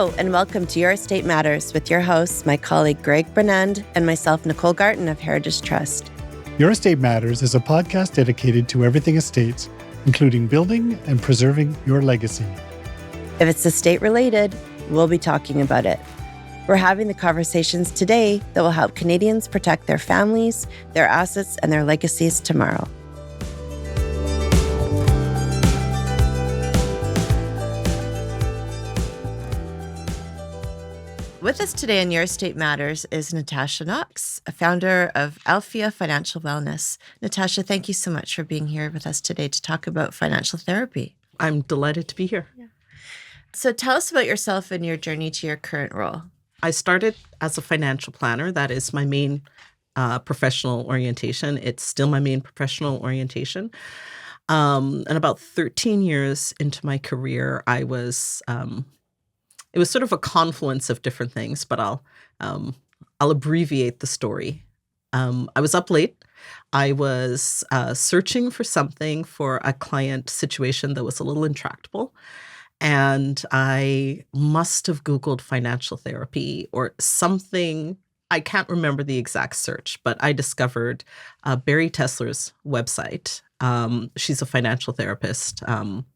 Hello, and welcome to Your Estate Matters with your hosts, my colleague Greg Bernand and myself, Nicole Garten of Heritage Trust. Your Estate Matters is a podcast dedicated to everything estates, including building and preserving your legacy. If it's estate related, we'll be talking about it. We're having the conversations today that will help Canadians protect their families, their assets, and their legacies tomorrow. With us today on Your Estate Matters is Natasha Knox, a founder of Alaphia Financial Wellness. Natasha, thank you so much for being here with us today to talk about financial therapy. I'm delighted to be here. Yeah. So tell us about yourself and your journey to your current role. I started as a financial planner. That is my main professional orientation. It's still my main professional orientation. And about 13 years into my career, I was... It was sort of a confluence of different things, but I'll abbreviate the story. I was up late. I was searching for something for a client situation that was a little intractable. And I must have Googled financial therapy or something. I can't remember the exact search, but I discovered Barry Tesler's website. She's a financial therapist,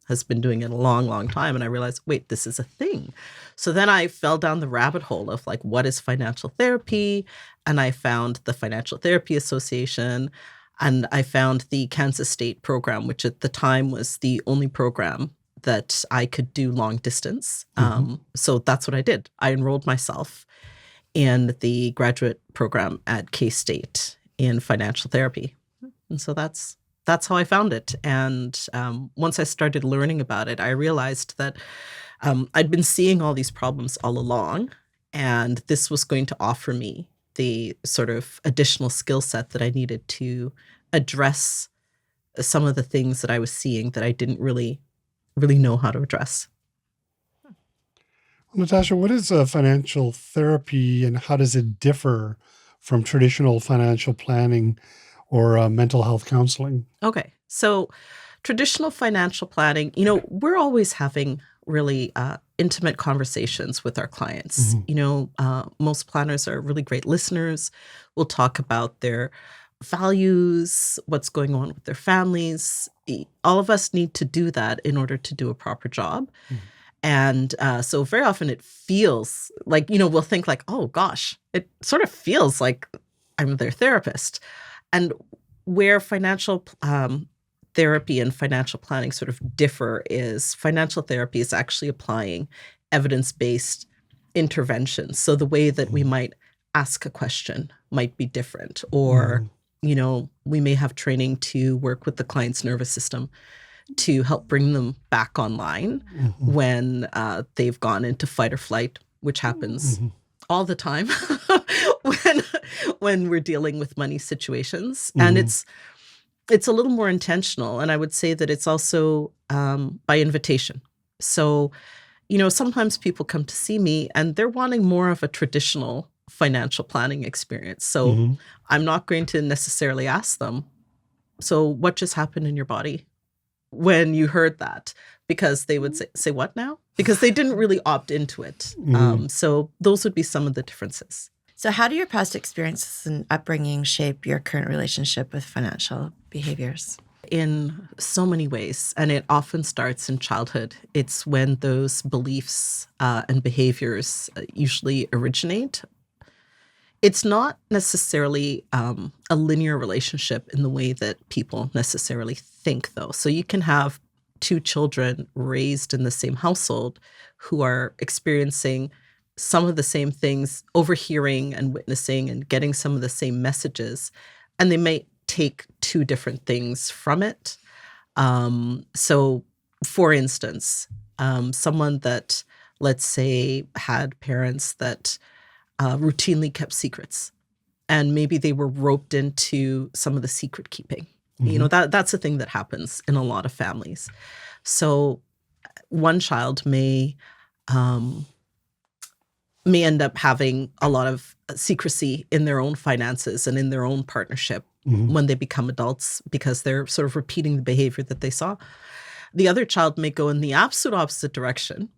has been doing it a long, long time. And I realized, wait, this is a thing. So then I fell down the rabbit hole of like, what is financial therapy? And I found the Financial Therapy Association, and I found the Kansas State program, which at the time was the only program that I could do long distance. So that's what I did. I enrolled myself in the graduate program at K-State in financial therapy. And so that's how I found it. And once I started learning about it, I realized that I'd been seeing all these problems all along, and this was going to offer me the sort of additional skill set that I needed to address some of the things that I was seeing that I didn't really know how to address. Natasha, what is financial therapy and how does it differ from traditional financial planning or mental health counseling? Okay. So traditional financial planning, we're always having really intimate conversations with our clients. Most planners are really great listeners. We'll talk about their values, what's going on with their families. All of us need to do that in order to do a proper job. And so very often it feels like, we'll think like, oh gosh, it sort of feels like I'm their therapist. And where financial therapy and financial planning sort of differ is financial therapy is actually applying evidence-based interventions. So the way that we might ask a question might be different, or, we may have training to work with the client's nervous system to help bring them back online when they've gone into fight or flight, which happens all the time when we're dealing with money situations. And it's a little more intentional. And I would say that it's also by invitation. So, sometimes people come to see me and they're wanting more of a traditional financial planning experience. So I'm not going to necessarily ask them, so what just happened in your body when you heard that? Because they would say what now? Because they didn't really opt into it. So those would be some of the differences. So how do your past experiences and upbringing shape your current relationship with financial behaviors? In so many ways, and it often starts in childhood. It's when those beliefs and behaviors usually originate. It's not necessarily a linear relationship in the way that people necessarily think, though. So you can have two children raised in the same household who are experiencing some of the same things, overhearing and witnessing and getting some of the same messages, and they may take two different things from it. So, for instance, someone that, let's say, had parents that routinely kept secrets, and maybe they were roped into some of the secret keeping. That's a thing that happens in a lot of families. So one child may end up having a lot of secrecy in their own finances and in their own partnership when they become adults, because they're sort of repeating the behavior that they saw. The other child may go in the absolute opposite direction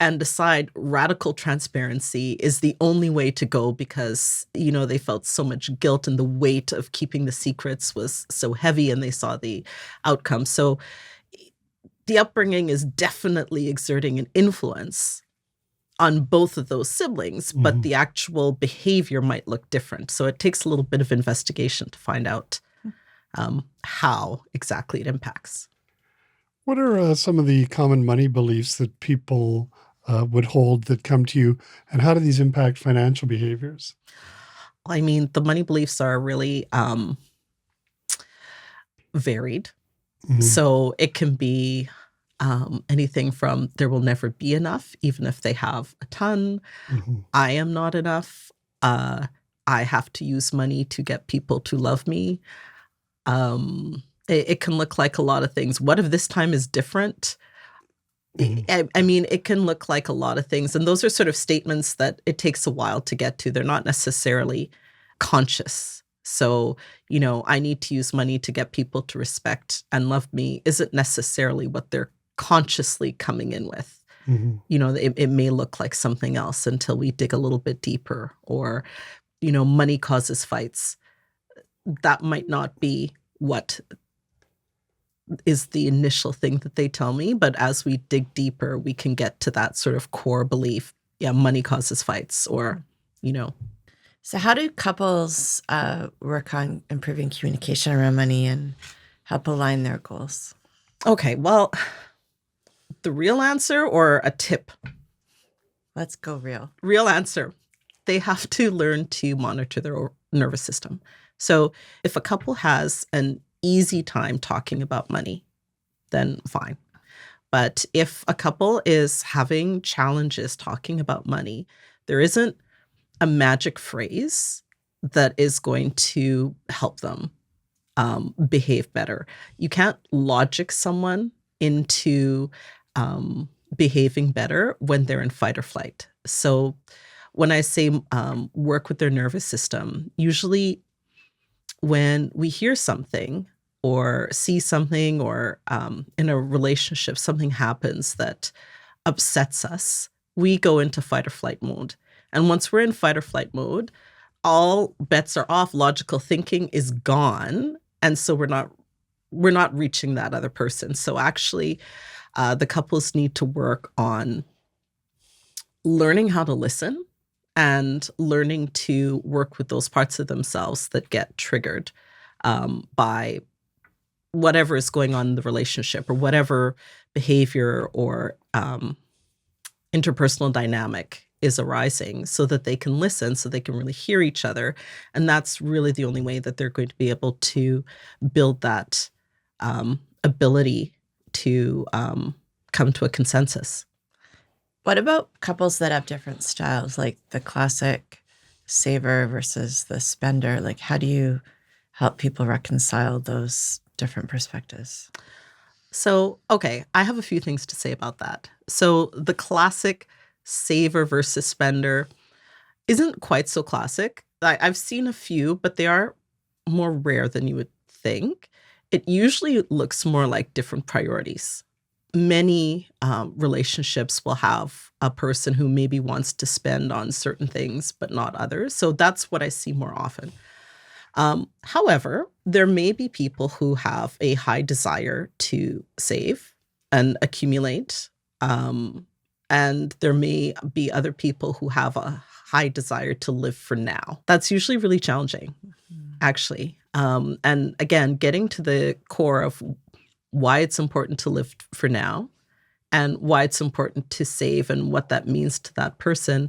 and decide radical transparency is the only way to go because, they felt so much guilt and the weight of keeping the secrets was so heavy and they saw the outcome. So the upbringing is definitely exerting an influence on both of those siblings, but the actual behavior might look different. So it takes a little bit of investigation to find out how exactly it impacts. What are some of the common money beliefs that people would hold that come to you, and how do these impact financial behaviors? I mean, the money beliefs are really varied. So it can be anything from there will never be enough, even if they have a ton. I am not enough. I have to use money to get people to love me. It can look like a lot of things. What if this time is different? I mean, it can look like a lot of things. And those are sort of statements that it takes a while to get to. They're not necessarily conscious. So, I need to use money to get people to respect and love me isn't necessarily what they're consciously coming in with. It may look like something else until we dig a little bit deeper. Or, money causes fights. That might not be what is the initial thing that they tell me. But as we dig deeper, we can get to that sort of core belief. Yeah, money causes fights or. So how do couples work on improving communication around money and help align their goals? Okay, well, the real answer or a tip? Let's go real. Real answer. They have to learn to monitor their nervous system. So if a couple has an easy time talking about money, then fine. But if a couple is having challenges talking about money, there isn't a magic phrase that is going to help them behave better. You can't logic someone into behaving better when they're in fight or flight. So when I say work with their nervous system, usually when we hear something or see something or in a relationship, something happens that upsets us, we go into fight or flight mode. And once we're in fight or flight mode, all bets are off. Logical thinking is gone. And so we're not reaching that other person. So actually, the couples need to work on learning how to listen and learning to work with those parts of themselves that get triggered by whatever is going on in the relationship or whatever behavior or interpersonal dynamic is arising, so that they can listen, so they can really hear each other. And that's really the only way that they're going to be able to build that ability to come to a consensus. What about couples that have different styles, like the classic saver versus the spender? Like, how do you help people reconcile those different perspectives? So, okay, I have a few things to say about that. So the classic saver versus spender isn't quite so classic. I've seen a few, but they are more rare than you would think. It usually looks more like different priorities. Many relationships will have a person who maybe wants to spend on certain things, but not others. So that's what I see more often. However, there may be people who have a high desire to save and accumulate. And there may be other people who have a high desire to live for now. That's usually really challenging, actually. And again, getting to the core of why it's important to live for now and why it's important to save and what that means to that person,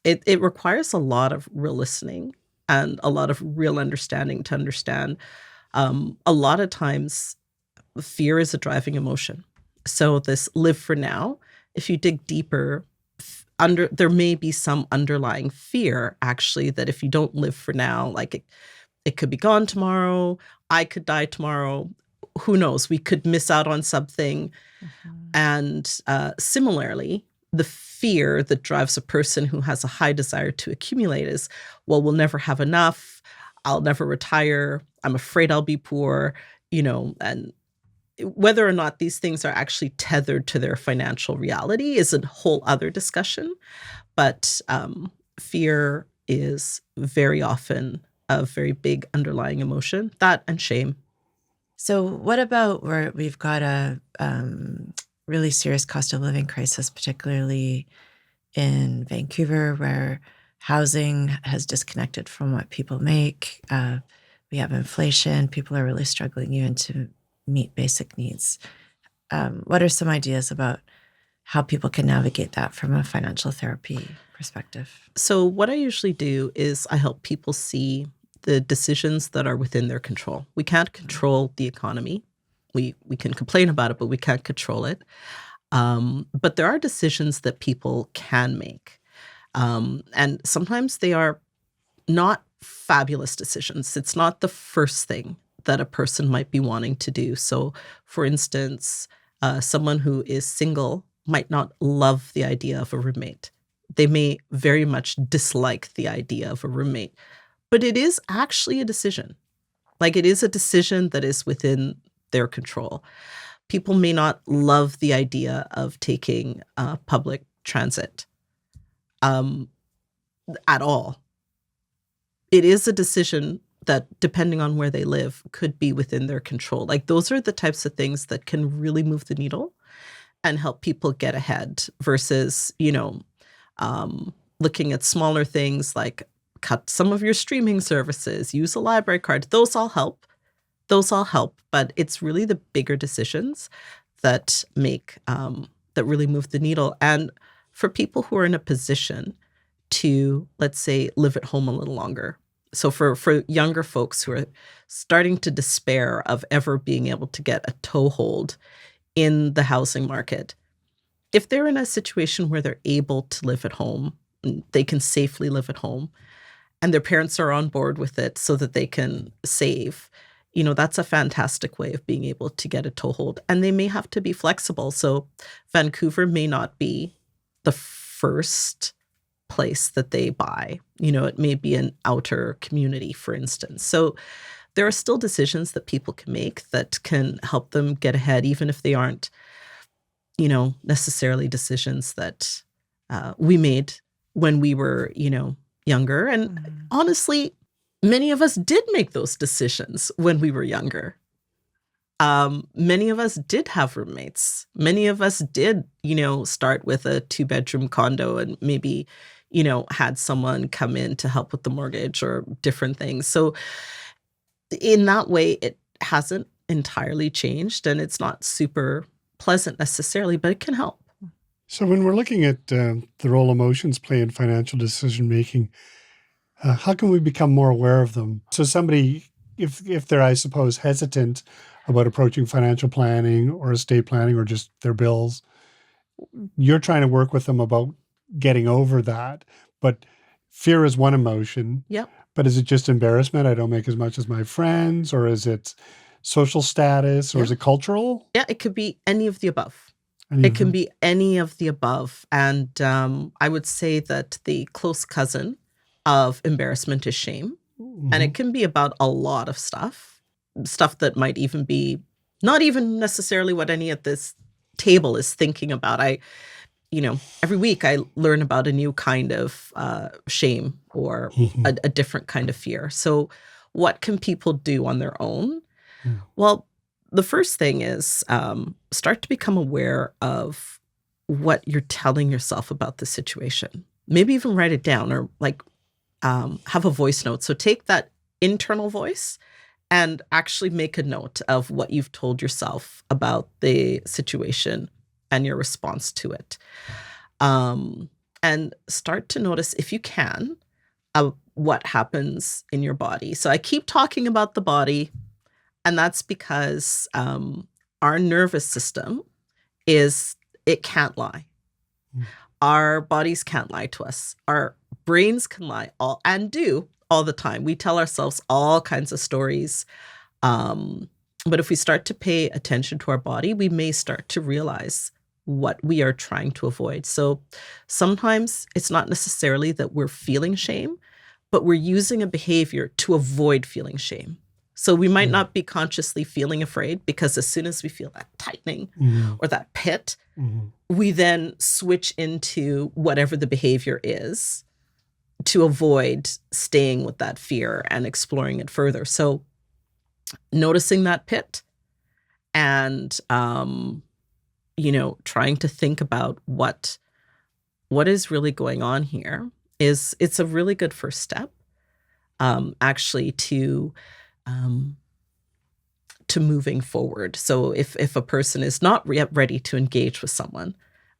it requires a lot of real listening and a lot of real understanding to understand. A lot of times, fear is a driving emotion. So this live for now, if you dig deeper, there may be some underlying fear, actually, that if you don't live for now, like it could be gone tomorrow, I could die tomorrow, who knows, we could miss out on something. And similarly, the fear that drives a person who has a high desire to accumulate is, well, we'll never have enough, I'll never retire, I'm afraid I'll be poor, and whether or not these things are actually tethered to their financial reality is a whole other discussion. But fear is very often a very big underlying emotion, that and shame. So what about where we've got a really serious cost of living crisis, particularly in Vancouver, where housing has disconnected from what people make? We have inflation. People are really struggling even to meet basic needs. What are some ideas about how people can navigate that from a financial therapy perspective? So what I usually do is I help people see the decisions that are within their control. We can't control the economy. We can complain about it, but we can't control it. But there are decisions that people can make. And sometimes they are not fabulous decisions. It's not the first thing that a person might be wanting to do. So, for instance, someone who is single might not love the idea of a roommate. They may very much dislike the idea of a roommate, but it is actually a decision. Like, it is a decision that is within their control. People may not love the idea of taking public transit at all. It is a decision that, depending on where they live, could be within their control. Like, those are the types of things that can really move the needle and help people get ahead versus, looking at smaller things like cut some of your streaming services, use a library card. Those all help. But it's really the bigger decisions that that really move the needle. And for people who are in a position to, let's say, live at home a little longer. So for younger folks who are starting to despair of ever being able to get a toehold in the housing market, if they're in a situation where they're able to live at home, they can safely live at home, and their parents are on board with it so that they can save, that's a fantastic way of being able to get a toehold. And they may have to be flexible. So Vancouver may not be the first place that they buy. It may be an outer community, for instance. So there are still decisions that people can make that can help them get ahead, even if they aren't, necessarily decisions that we made when we were, younger. And honestly, many of us did make those decisions when we were younger. Many of us did have roommates. Many of us did, start with a 2-bedroom condo and maybe, had someone come in to help with the mortgage or different things. So in that way, it hasn't entirely changed, and it's not super pleasant necessarily, but it can help. So when we're looking at the role emotions play in financial decision making, how can we become more aware of them? So somebody, if they're, I suppose, hesitant about approaching financial planning or estate planning or just their bills, you're trying to work with them about getting over that. But fear is one emotion. Yep. But is it just embarrassment? I don't make as much as my friends, or is it social status, or is it cultural? Yeah, it could be any of the above. Any It of can them? be any of the above. And I would say that the close cousin of embarrassment is shame. And it can be about a lot of stuff that might even be not even necessarily what any at this table is thinking about. Every week I learn about a new kind of shame or a different kind of fear. So what can people do on their own? Well, the first thing is start to become aware of what you're telling yourself about the situation. Maybe even write it down, or have a voice note. So take that internal voice and actually make a note of what you've told yourself about the situation and your response to it. And start to notice, if you can, what happens in your body. So I keep talking about the body, and that's because our nervous system it can't lie. Our bodies can't lie to us. Our brains can lie and do all the time. We tell ourselves all kinds of stories. But if we start to pay attention to our body, we may start to realize what we are trying to avoid. So sometimes it's not necessarily that we're feeling shame, but we're using a behavior to avoid feeling shame. So we might not be consciously feeling afraid, because as soon as we feel that tightening or that pit, we then switch into whatever the behavior is to avoid staying with that fear and exploring it further. So noticing that pit and, trying to think about what is really going on here it's a really good first step, actually, to moving forward. So if a person is not yet ready to engage with someone,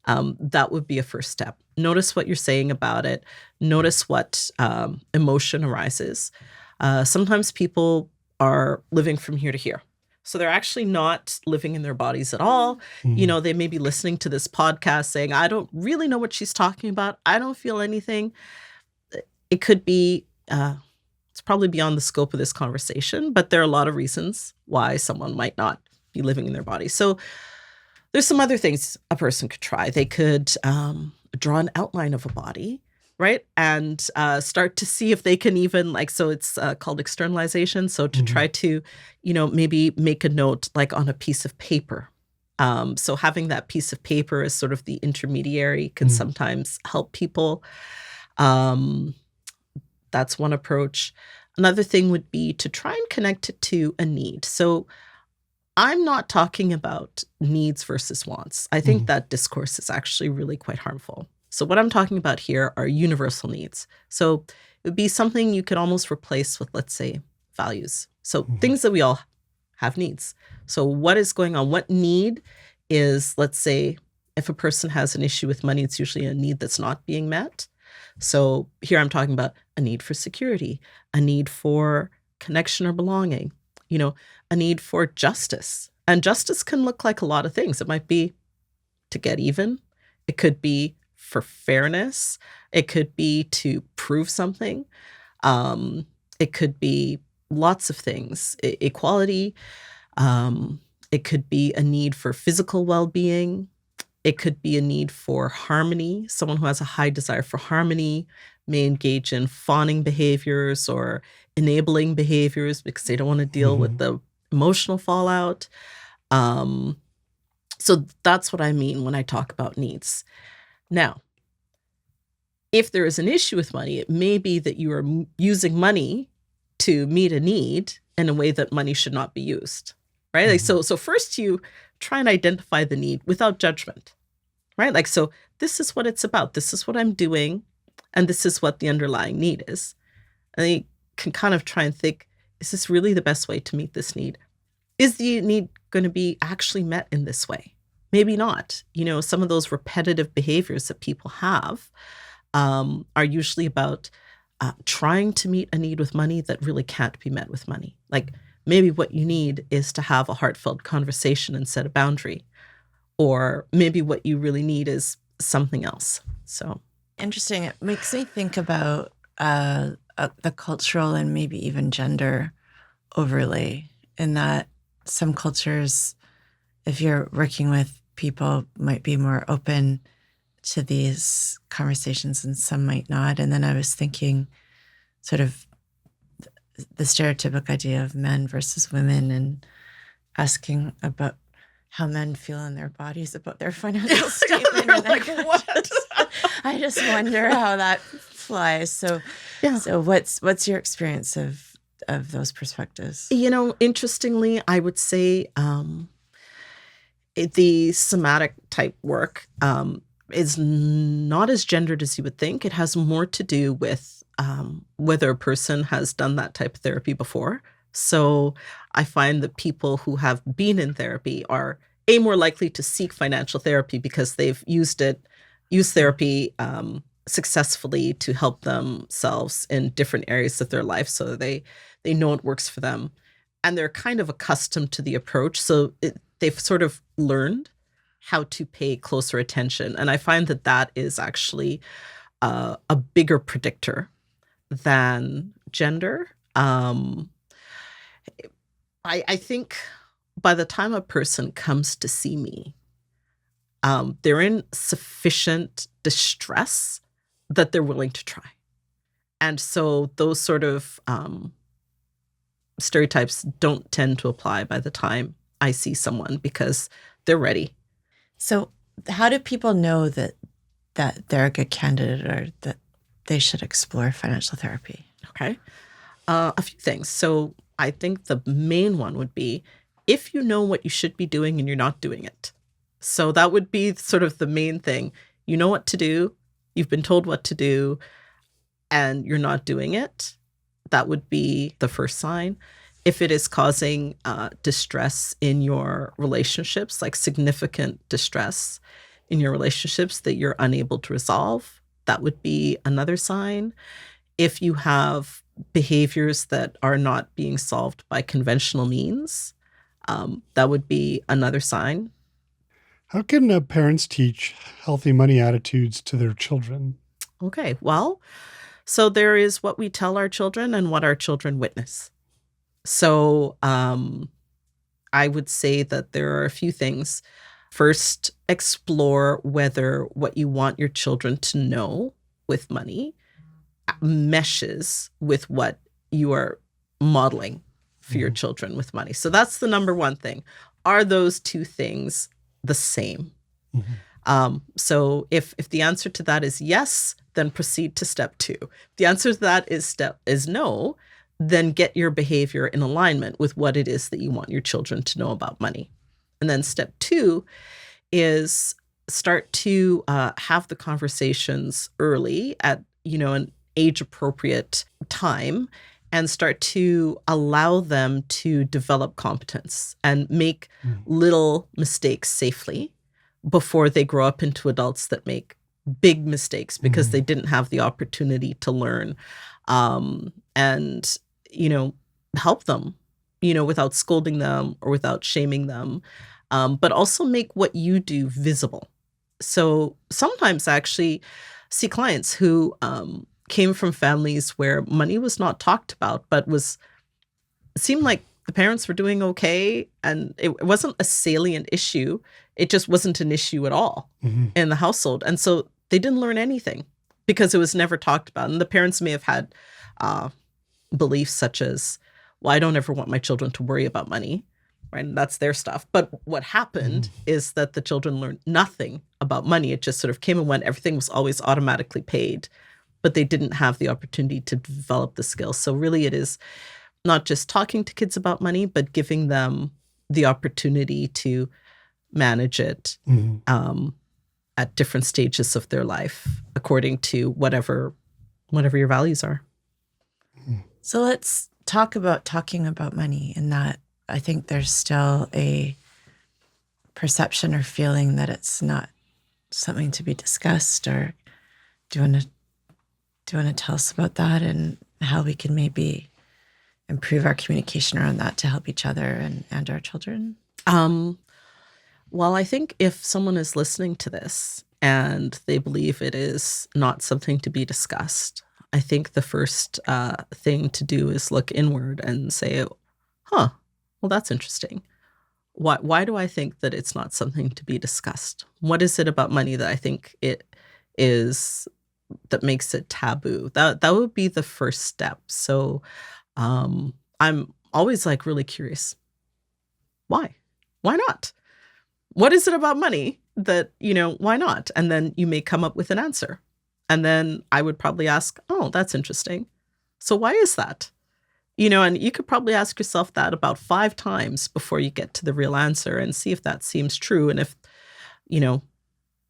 that would be a first step. Notice what you're saying about it. Notice what emotion arises. Sometimes people are living from here to here. So they're actually not living in their bodies at all. They may be listening to this podcast saying, I don't really know what she's talking about. I don't feel anything. It could be, it's probably beyond the scope of this conversation, but there are a lot of reasons why someone might not be living in their body. So there's some other things a person could try. They could draw an outline of a body, right? And start to see if they can even, so it's called externalization. So to try to, maybe make a note on a piece of paper. So having that piece of paper as sort of the intermediary can sometimes help people. That's one approach. Another thing would be to try and connect it to a need. So I'm not talking about needs versus wants. I think that discourse is actually really quite harmful. So what I'm talking about here are universal needs. So it would be something you could almost replace with, let's say, values. So things that we all have needs. So what is going on? What need is, let's say, if a person has an issue with money, it's usually a need that's not being met. So here I'm talking about a need for security, a need for connection or belonging, a need for justice. And justice can look like a lot of things. It might be to get even. It could be for fairness. It could be to prove something. It could be lots of things. Equality. It could be a need for physical well-being. It could be a need for harmony. Someone who has a high desire for harmony may engage in fawning behaviors or enabling behaviors because they don't want to deal with the emotional fallout. So that's what I mean when I talk about needs. Now, if there is an issue with money, it may be that you are using money to meet a need in a way that money should not be used, right? So first you try and identify the need without judgment, right? So this is what it's about. This is what I'm doing. And this is what the underlying need is. And you can kind of try and think, is this really the best way to meet this need? Is the need going to be actually met in this way? Maybe not. Some of those repetitive behaviors that people have are usually about trying to meet a need with money that really can't be met with money. Maybe what you need is to have a heartfelt conversation and set a boundary. Or maybe what you really need is something else. So interesting. It makes me think about the cultural and maybe even gender overlay, in that some cultures, if you're working with people, might be more open to these conversations and some might not. And then I was thinking sort of the stereotypic idea of men versus women, and asking about how men feel in their bodies about their financial statement. And what? I just wonder how that flies. So, So what's your experience of those perspectives? Interestingly, I would say the somatic type work is not as gendered as you would think. It has more to do with whether a person has done that type of therapy before. So I find that people who have been in therapy are more likely to seek financial therapy because they've used therapy successfully to help themselves in different areas of their life. So they know it works for them, and they're kind of accustomed to the approach. So they've sort of learned how to pay closer attention. And I find that is actually a bigger predictor than gender. I think by the time a person comes to see me, they're in sufficient distress that they're willing to try. And so those sort of stereotypes don't tend to apply by the time I see someone because they're ready. So how do people know that they're a good candidate or that they should explore financial therapy? Okay. A few things. So I think the main one would be if you know what you should be doing and you're not doing it. So that would be sort of the main thing. You know what to do, you've been told what to do, and you're not doing it. That would be the first sign. If it is causing distress in your relationships, like significant distress in your relationships that you're unable to resolve, that would be another sign. If you have behaviors that are not being solved by conventional means, that would be another sign. How can parents teach healthy money attitudes to their children? Okay, well, so there is what we tell our children and what our children witness. So I would say that there are a few things. First, explore whether what you want your children to know with money meshes with what you are modeling for your children with money. So that's the number one thing. Are those two things the same? So if the answer to that is yes, then proceed to step 2. If the answer to that is no, then get your behavior in alignment with what it is that you want your children to know about money. And then step 2 is start to have the conversations early at, an age-appropriate time and start to allow them to develop competence and make little mistakes safely before they grow up into adults that make big mistakes because they didn't have the opportunity to learn. And help them, without scolding them or without shaming them, but also make what you do visible. So sometimes I actually see clients who came from families where money was not talked about, but seemed like the parents were doing okay, and it wasn't a salient issue. It just wasn't an issue at all in the household. And so they didn't learn anything because it was never talked about. And the parents may have had beliefs such as, well, I don't ever want my children to worry about money, right? And that's their stuff. But what happened is that the children learned nothing about money. It just sort of came and went. Everything was always automatically paid, but they didn't have the opportunity to develop the skills. So really it is not just talking to kids about money, but giving them the opportunity to manage it at different stages of their life according to whatever your values are. So let's talk about talking about money, in that I think there's still a perception or feeling that it's not something to be discussed. Or do you want to tell us about that and how we can maybe improve our communication around that to help each other and our children? Well, I think if someone is listening to this and they believe it is not something to be discussed, I think the first thing to do is look inward and say, well, that's interesting. Why do I think that it's not something to be discussed? What is it about money that I think it is that makes it taboo? That would be the first step. So I'm always really curious. Why? Why not? What is it about money that, why not? And then you may come up with an answer. And then I would probably ask, oh, that's interesting. So why is that? And you could probably ask yourself that about 5 times before you get to the real answer and see if that seems true. And if,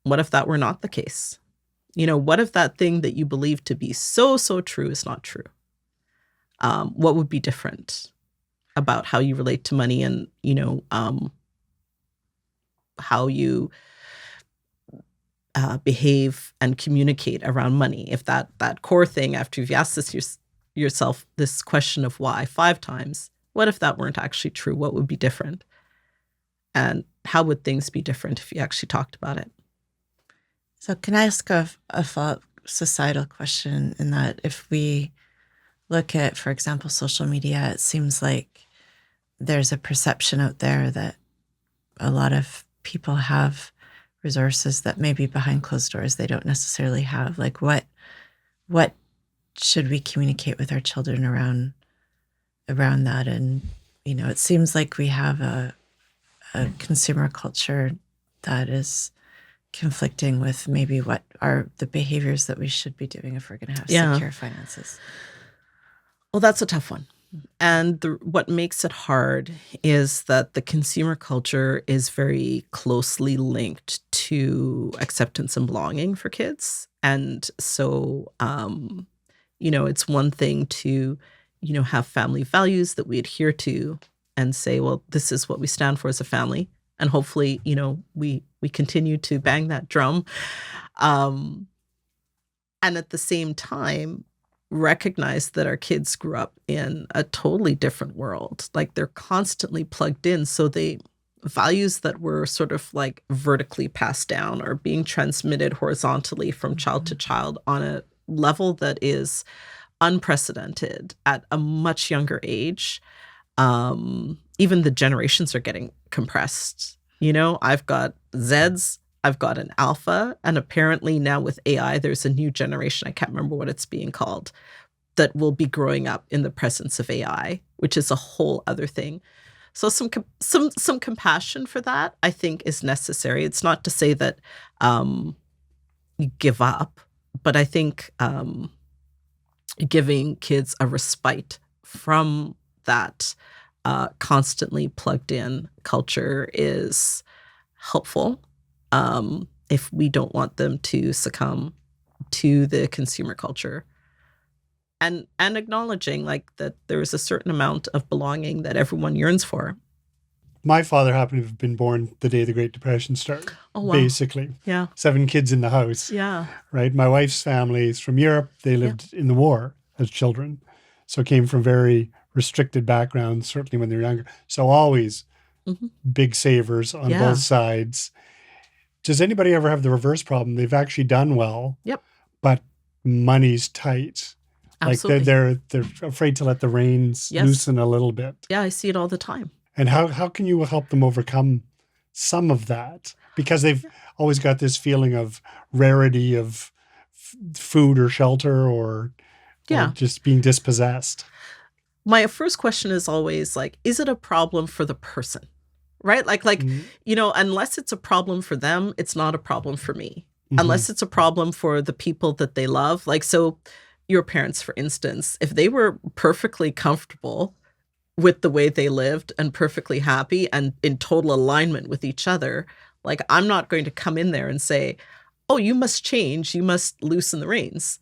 what if that were not the case? What if that thing that you believe to be so, so true is not true? What would be different about how you relate to money and, how you behave and communicate around money? If that core thing, after you've asked yourself this question of why 5 times, what if that weren't actually true? What would be different? And how would things be different if you actually talked about it? So can I ask a follow-up societal question, in that if we look at, for example, social media, it seems like there's a perception out there that a lot of people have resources that maybe behind closed doors they don't necessarily have. Like what should we communicate with our children around around that. And, it seems like we have a consumer culture that is conflicting with maybe what are the behaviors that we should be doing if we're going to have Yeah. secure finances. Well, that's a tough one. And what makes it hard is that the consumer culture is very closely linked to acceptance and belonging for kids. And so, it's one thing to, have family values that we adhere to and say, well, this is what we stand for as a family. And hopefully, we continue to bang that drum. And at the same time, recognize that our kids grew up in a totally different world. Like they're constantly plugged in. So the values that were sort of like vertically passed down are being transmitted horizontally from child to child on a level that is unprecedented at a much younger age. Even the generations are getting compressed. I've got Zeds, I've got an Alpha, and apparently now with AI, there's a new generation, I can't remember what it's being called, that will be growing up in the presence of AI, which is a whole other thing. So some compassion for that, I think, is necessary. It's not to say that you give up, but I think giving kids a respite from that constantly plugged in culture is helpful if we don't want them to succumb to the consumer culture. And acknowledging like that there is a certain amount of belonging that everyone yearns for. My father happened to have been born the day the Great Depression started. Oh, wow. Basically. Yeah. 7 kids in the house. Yeah. Right. My wife's family is from Europe. They lived in the war as children. So came from very restricted backgrounds, certainly when they were younger. So always big savers on both sides. Does anybody ever have the reverse problem? They've actually done well. Yep. But money's tight. Absolutely. Like they're afraid to let the reins loosen a little bit. Yeah, I see it all the time. And how can you help them overcome some of that? Because they've always got this feeling of rarity of food or shelter or just being dispossessed. My first question is always like, is it a problem for the person? Right? Like, unless it's a problem for them, it's not a problem for me. Unless it's a problem for the people that they love. Like, so your parents, for instance, if they were perfectly comfortable with the way they lived and perfectly happy and in total alignment with each other, like I'm not going to come in there and say, oh, you must change, you must loosen the reins.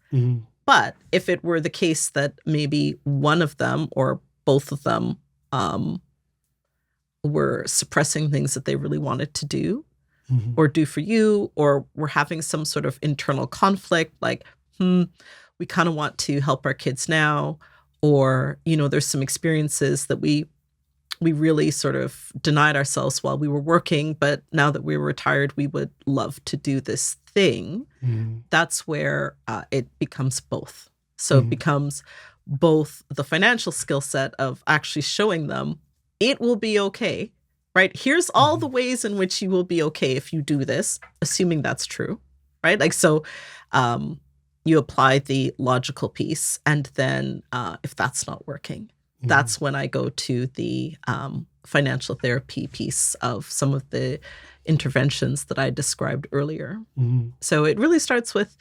But if it were the case that maybe one of them or both of them were suppressing things that they really wanted to do or do for you, or were having some sort of internal conflict, like, we kind of want to help our kids now, or, there's some experiences that we really sort of denied ourselves while we were working, but now that we were retired, we would love to do this thing. That's where it becomes both. So it becomes both the financial skill set of actually showing them it will be okay, right? Here's all the ways in which you will be okay if you do this, assuming that's true, right? Like, so you apply the logical piece, and then if that's not working, that's when I go to the financial therapy piece of some of the interventions that I described earlier. So it really starts with,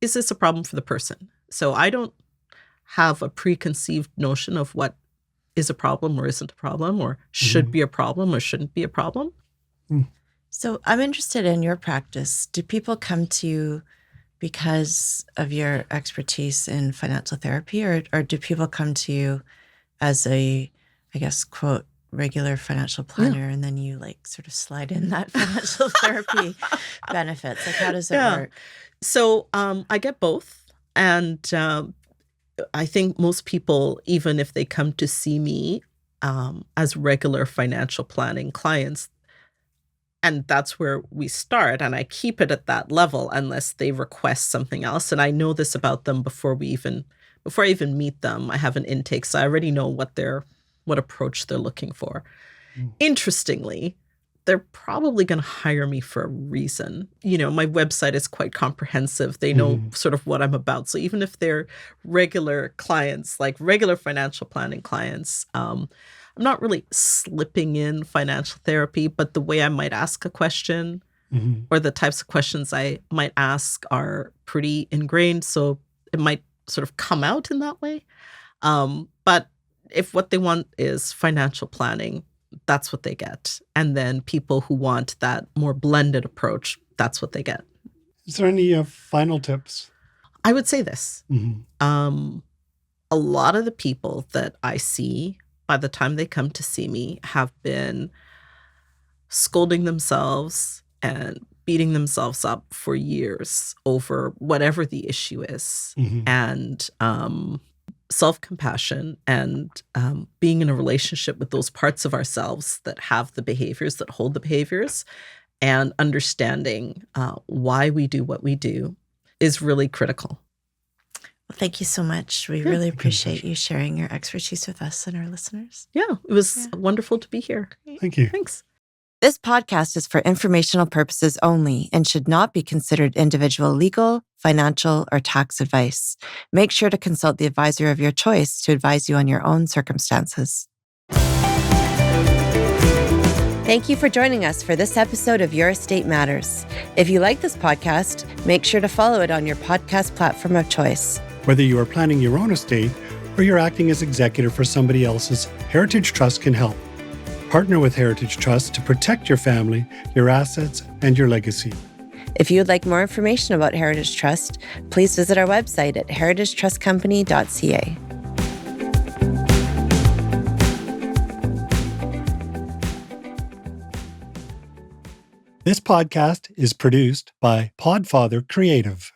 is this a problem for the person? So I don't have a preconceived notion of what is a problem or isn't a problem, or should be a problem or shouldn't be a problem. So I'm interested in your practice. Do people come to you because of your expertise in financial therapy, or do people come to you as a, I guess, quote, regular financial planner, and then you like sort of slide in that financial therapy benefits? Like, how does it work? So I get both. And I think most people, even if they come to see me as regular financial planning clients, and that's where we start, and I keep it at that level unless they request something else. And I know this about them before I even meet them. I have an intake, so I already know what approach they're looking for. Interestingly, they're probably going to hire me for a reason. My website is quite comprehensive. They know sort of what I'm about. So even if they're regular clients, like regular financial planning clients, I'm not really slipping in financial therapy, but the way I might ask a question or the types of questions I might ask are pretty ingrained. So it might sort of come out in that way. But if what they want is financial planning, that's what they get. And then people who want that more blended approach, that's what they get. Is there any final tips? I would say this. A lot of the people that I see, by the time they come to see me, have been scolding themselves and beating themselves up for years over whatever the issue is. And self-compassion and being in a relationship with those parts of ourselves that have the behaviors, that hold the behaviors, and understanding why we do what we do is really critical. Well, thank you so much. We really appreciate you sharing your expertise with us and our listeners. Yeah, it was wonderful to be here. Thank you. Thanks. This podcast is for informational purposes only and should not be considered individual legal, financial, or tax advice. Make sure to consult the advisor of your choice to advise you on your own circumstances. Thank you for joining us for this episode of Your Estate Matters. If you like this podcast, make sure to follow it on your podcast platform of choice. Whether you are planning your own estate or you're acting as executor for somebody else's, Heritage Trust can help. Partner with Heritage Trust to protect your family, your assets, and your legacy. If you would like more information about Heritage Trust, please visit our website at heritagetrustcompany.ca. This podcast is produced by Podfather Creative.